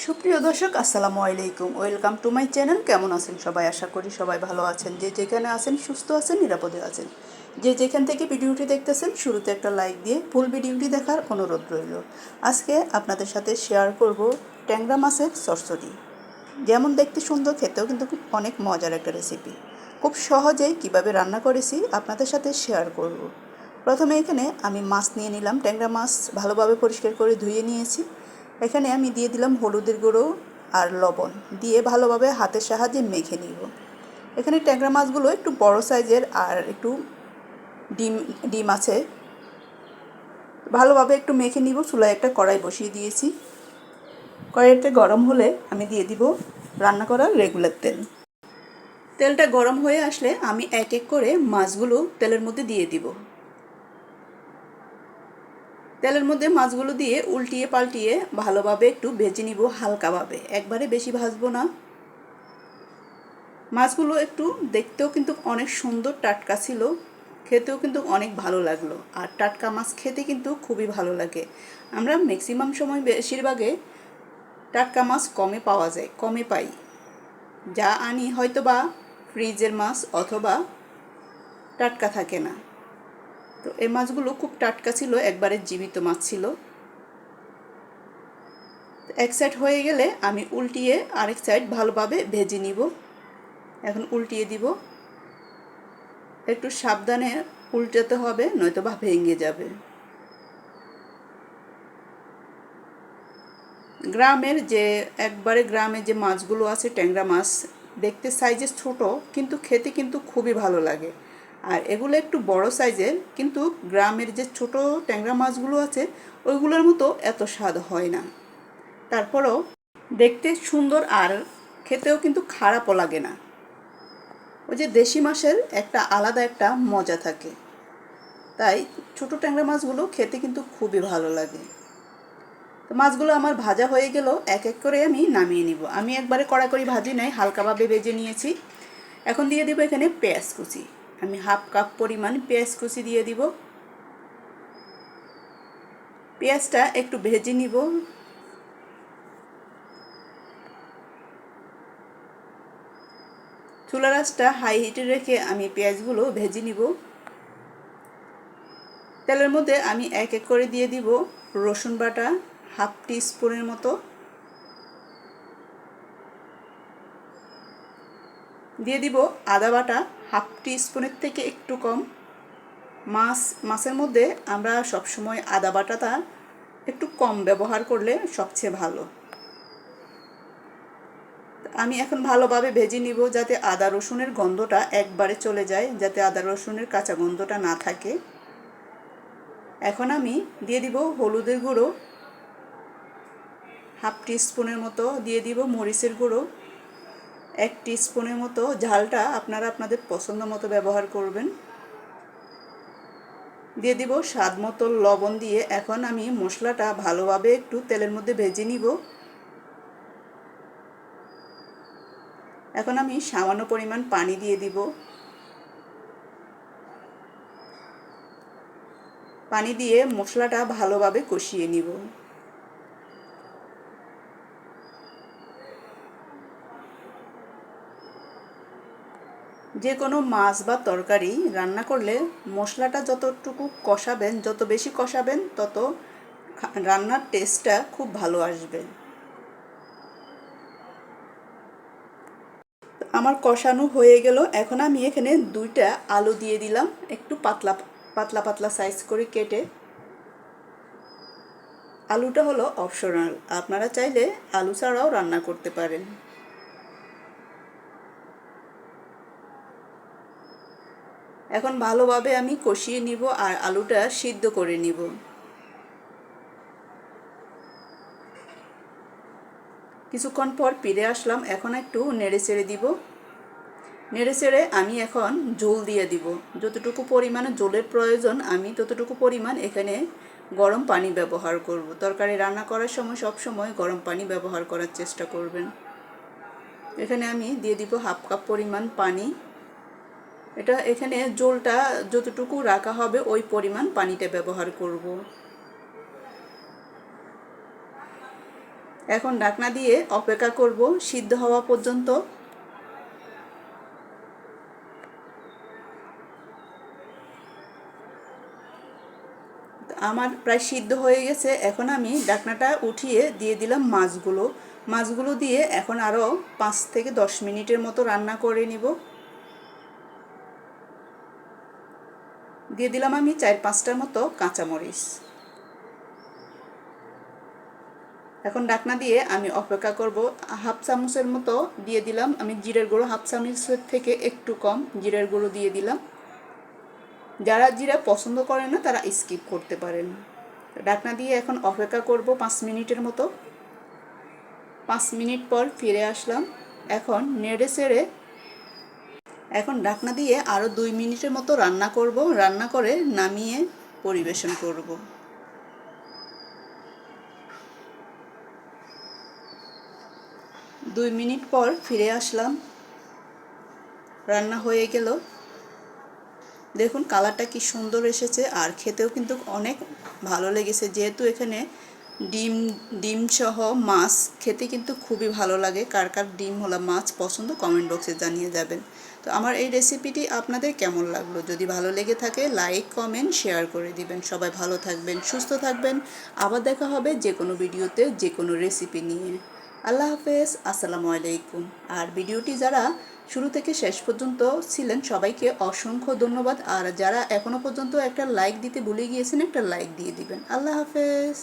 সুপ্রিয় দর্শক আসসালামু আলাইকুম, ওয়েলকাম টু মাই চ্যানেল। কেমন আছেন সবাই? আশা করি সবাই ভালো আছেন। যে যেখানে আছেন সুস্থ আছেন, নিরাপদে আছেন। যে যেখান থেকে ভিডিওটি দেখতেছেন শুরুতে একটা লাইক দিয়ে ফুল ভিডিওটি দেখার অনুরোধ রইল। আজকে আপনাদের সাথে শেয়ার করব ট্যাংরা মাছের চচ্চড়ি। যেমন দেখতে সুন্দর, খেতেও কিন্তু খুব অনেক মজার একটা রেসিপি। খুব সহজেই কিভাবে রান্না করেছি আপনাদের সাথে শেয়ার করব। প্রথমে এখানে আমি মাছ নিয়ে নিলাম। ট্যাংরা মাছ ভালোভাবে পরিষ্কার করে ধুয়ে নিয়েছি। এখানে আমি দিয়ে দিলাম হলুদের গুঁড়ো আর লবণ দিয়ে ভালোভাবে হাতের সাহায্যে মেখে নিব। এখানে ট্যাংরা মাছগুলো একটু বড় সাইজের আর একটু ডিম ডিম আছে। ভালোভাবে একটু মেখে নিব। চুলায় একটা কড়াই বসিয়ে দিয়েছি। কড়াইতে গরম হলে আমি দিয়ে দিব রান্না করার রেগুলার তেল। তেলটা গরম হয়ে আসলে আমি এক এক করে মাছগুলো তেলের মধ্যে দিয়ে দিব। তেলের মধ্যে মাছগুলো দিয়ে উল্টিয়ে পাল্টিয়ে ভালোভাবে একটু ভেজে নিব, হালকাভাবে, একবারে বেশি ভাজবো না। মাছগুলো একটু দেখতেও কিন্তু অনেক সুন্দর, টাটকা ছিল, খেতেও কিন্তু অনেক ভালো লাগলো। আর টাটকা মাছ খেতে কিন্তু খুবই ভালো লাগে। আমরা ম্যাক্সিমাম সময় বেশিরভাগে টাটকা মাছ কমে পাওয়া যায়, কমে পাই। যা আনি হয়তো বা ফ্রিজের মাছ অথবা টাটকা থাকে না। তো এই মাছগুলো খুব টাটকা ছিল, একবারে জীবিত মাছ ছিল। এক সাইড হয়ে গেলে আমি উল্টিয়ে আরেক সাইড ভালোভাবে ভেজে নিব। এখন উল্টিয়ে দিব। একটু সাবধানে উল্টাতে হবে, নয়তো বা ভেঙে যাবে। গ্রামের যে মাছগুলো আছে, ট্যাংরা মাছ দেখতে সাইজে ছোট, কিন্তু খেতে কিন্তু খুবই ভালো লাগে। আর এগুলো একটু বড় সাইজের, কিন্তু গ্রামের যে ছোট ট্যাংরা মাছগুলো আছে ওইগুলোর মতো এত স্বাদ হয় না। তারপরও দেখতে সুন্দর আর খেতেও কিন্তু খারাপও লাগে না। ওই যে দেশি মাছের একটা আলাদা একটা মজা থাকে। তাই ছোটো ট্যাংরা মাছগুলো খেতে কিন্তু খুবই ভালো লাগে। তো মাছগুলো আমার ভাজা হয়ে গেল, এক এক করে আমি নামিয়ে নিব। আমি একবারে কড়াকড়ি ভাজি নাই, হালকাভাবে ভেজে নিয়েছি। এখন দিয়ে দিব এখানে পেঁয়াজ কুচি। আমি হাফ কাপ পরিমাণ পেঁয়াজ কুচি দিয়ে দিব। পেঁয়াজটা একটু ভেজে নিব। চুলার আঁচটা হাই হিটে রেখে আমি পেঁয়াজগুলো ভেজে নিব। তেলের মধ্যে আমি এক এক করে দিয়ে দিব রসুন বাটা হাফ টি স্পুনের মতো, দিয়ে দিব আদা বাটা হাফ টি স্পুনের থেকে একটু কম। মাছের মধ্যে আমরা সবসময় আদা বাটাটা একটু কম ব্যবহার করলে সবচেয়ে ভালো। আমি এখন ভালোভাবে ভেজে নিব, যাতে আদা রসুনের গন্ধটা একবারে চলে যায়, যাতে আদা রসুনের কাঁচা গন্ধটা না থাকে। এখন আমি দিয়ে দিব হলুদের গুঁড়ো হাফ টি স্পুনের মতো, দিয়ে দিব মরিচের গুঁড়ো 1 টিস্পুনের মতো। ঝালটা আপনারা আপনাদের পছন্দ মতো ব্যবহার করবেন। দিয়ে দিব স্বাদ মতো লবণ দিয়ে এখন আমি মশলাটা ভালোভাবে একটু তেলের মধ্যে ভেজে নিব। এখন আমি সামান্য পরিমাণ পানি দিয়ে দিব। পানি দিয়ে মশলাটা ভালোভাবে কষিয়ে নিব। যে কোনো মাছ বা তরকারি রান্না করলে মশলাটা যতটুকু কষাবেন, যত বেশি কষাবেন, তত রান্নার টেস্টটা খুব ভালো আসবে। আমার কষানো হয়ে গেল। এখন আমি এখানে 2টা আলু দিয়ে দিলাম, একটু পাতলা পাতলা পাতলা সাইজ করে কেটে। আলুটা হলো অপশনাল, আপনারা চাইলে আলু ছাড়াও রান্না করতে পারেন। এখন ভালোভাবে আমি কষিয়ে নিব আর আলুটা সিদ্ধ করে নিব। কিছুক্ষণ পর ফিরে আসলাম। এখন একটু নেড়ে চেড়ে দিব। নেড়ে চেড়ে আমি এখন ঝোল দিয়ে দিব। যতটুকু পরিমাণে ঝোলের প্রয়োজন আমি ততটুকু পরিমাণ এখানে গরম পানি ব্যবহার করব। তরকারি রান্না করার সময় সব সময় গরম পানি ব্যবহার করার চেষ্টা করবেন। এখানে আমি দিয়ে দিব হাফ কাপ পরিমাণ পানি। এখানে ঝোলটা যতটুকু রাখা হবে ওই পরিমাণ পানিটা ব্যবহার করব। এখন ঢাকনা দিয়ে অপেক্ষা করব সিদ্ধ হওয়া পর্যন্ত। আমার প্রায় সিদ্ধ হয়ে গেছে। এখন আমি ঢাকনাটা উঠিয়ে দিয়ে দিলাম মাছগুলো দিয়ে এখন আরও 5 থেকে 10 মিনিটের মতো রান্না করে নিব। দিয়ে দিলাম আমি 4-5টার মতো কাঁচামরিচ। এখন ঢাকনা দিয়ে আমি অপেক্ষা করব। হাফ চামচের মতো দিয়ে দিলাম আমি জিরের গুঁড়ো, হাফ চামচের থেকে একটু কম জিরের গুঁড়ো দিয়ে দিলাম। যারা জিরা পছন্দ করেন না তারা স্কিপ করতে পারেন। ঢাকনা দিয়ে এখন অপেক্ষা করব 5 মিনিটের মতো। 5 মিনিট পর ফিরে আসলাম। এখন নেড়ে চেড়ে এখন ঢাকনা দিয়ে আরও 2 মিনিটের মতো রান্না করব। রান্না করে নামিয়ে পরিবেশন করব। 2 মিনিট পর ফিরে আসলাম। রান্না হয়ে গেল। দেখুন কালারটা কি সুন্দর এসেছে, আর খেতেও কিন্তু অনেক ভালো লেগেছে। যেহেতু এখানে ডিম সহ মাছ, খেতে কিন্তু খুবই ভালো লাগে। কার কার ডিম হলা মাছ পছন্দ কমেন্ট বক্সে জানিয়ে যাবেন। তো আমার এই রেসিপিটি আপনাদের কেমন লাগলো? যদি ভালো লেগে থাকে লাইক কমেন্ট শেয়ার করে দিবেন। সবাই ভালো থাকবেন, সুস্থ থাকবেন। আবার দেখা হবে যে কোনো ভিডিওতে যে কোনো রেসিপি নিয়ে। আল্লাহ হাফেজ, আসসালামু আলাইকুম। আর ভিডিওটি যারা শুরু থেকে শেষ পর্যন্ত ছিলেন সবাইকে অসংখ্য ধন্যবাদ। আর যারা এখনও পর্যন্ত একটা লাইক দিতে ভুলে গিয়েছেন একটা লাইক দিয়ে দিবেন। আল্লাহ হাফেজ।